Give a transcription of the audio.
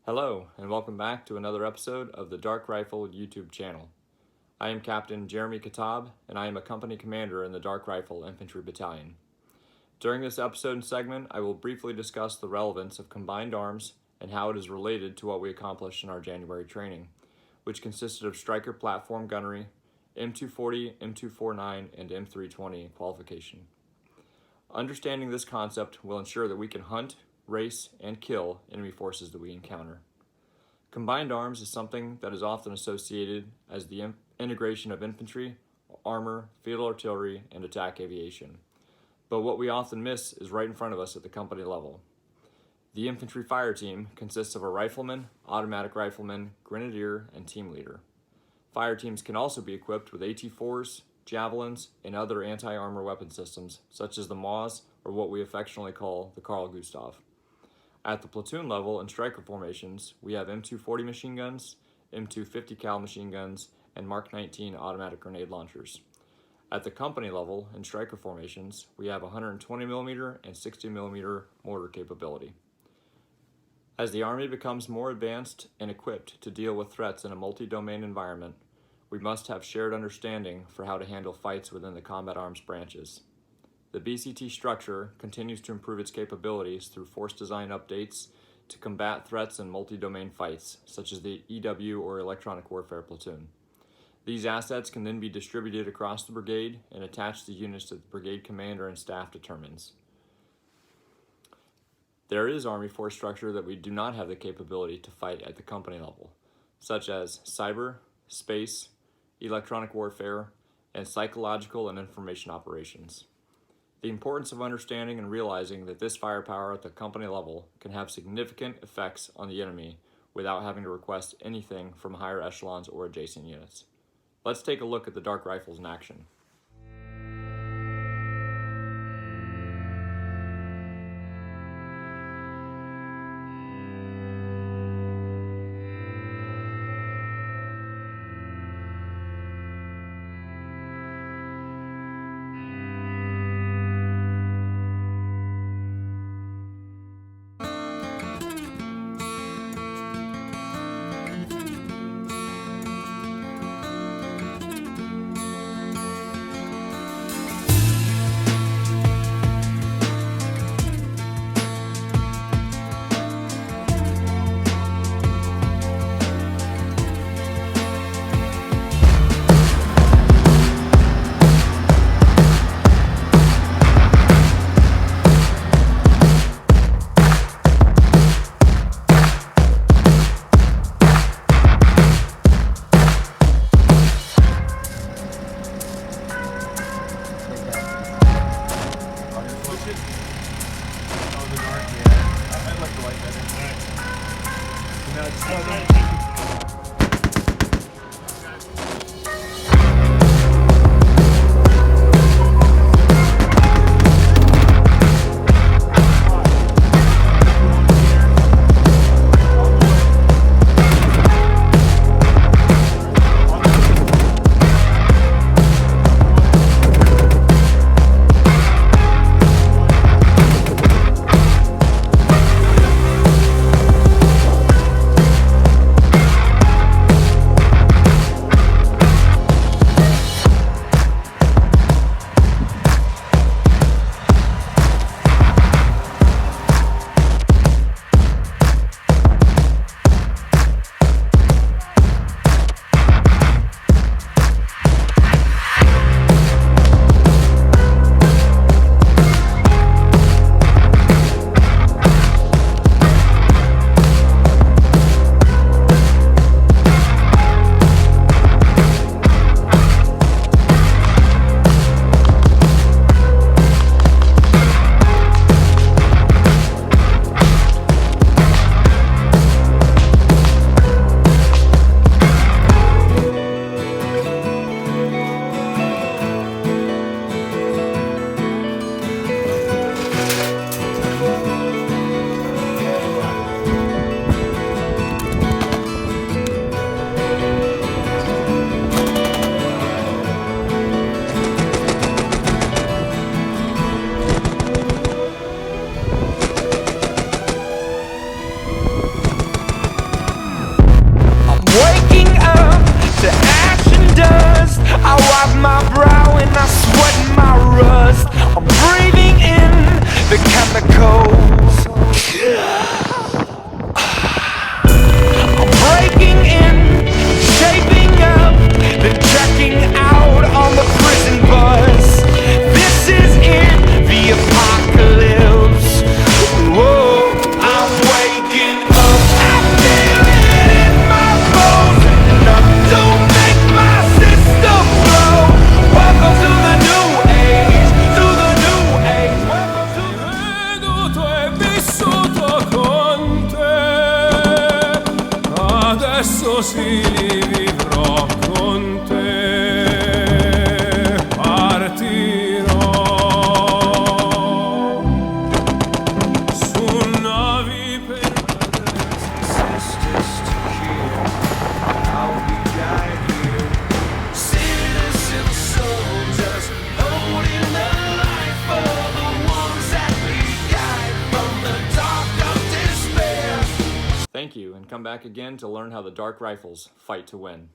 Hello, and welcome back to another episode of the Dark Rifle YouTube channel. I am Captain Jeremy Katab, and I am a company commander in the Dark Rifle Infantry Battalion. During this episode and segment, I will briefly discuss the relevance of combined arms and how it is related to what we accomplished in our January training, which consisted of Striker platform gunnery, M240, M249, and M320 qualification. Understanding this concept will ensure that we can hunt, race, and kill enemy forces that we encounter. Combined arms is something that is often associated as the integration of infantry, armor, field artillery, and attack aviation. But what we often miss is right in front of us at the company level. The infantry fire team consists of a rifleman, automatic rifleman, grenadier, and team leader. Fire teams can also be equipped with AT-4s, javelins, and other anti-armor weapon systems, such as the Maus, or what we affectionately call the Carl Gustav. At the platoon level in striker formations, we have M240 machine guns, M250 cal machine guns, and Mark 19 automatic grenade launchers. At the company level in striker formations, we have 120mm and 60mm mortar capability. As the Army becomes more advanced and equipped to deal with threats in a multi-domain environment, we must have shared understanding for how to handle fights within the combat arms branches. The BCT structure continues to improve its capabilities through force design updates to combat threats in multi-domain fights, such as the EW or Electronic Warfare Platoon. These assets can then be distributed across the brigade and attached to units that the brigade commander and staff determines. There is Army force structure that we do not have the capability to fight at the company level, such as cyber, space, electronic warfare, and psychological and information operations. The importance of understanding and realizing that this firepower at the company level can have significant effects on the enemy without having to request anything from higher echelons or adjacent units. Let's take a look at the Dark Rifles in action. adesso sì li vivrò con te, partirò su navi per sisters to hear how we died here, citizen soldiers holding the light for the ones that we guide from the dark of despair. Thank you, and come back again to learn how the Dark Rifles fight to win.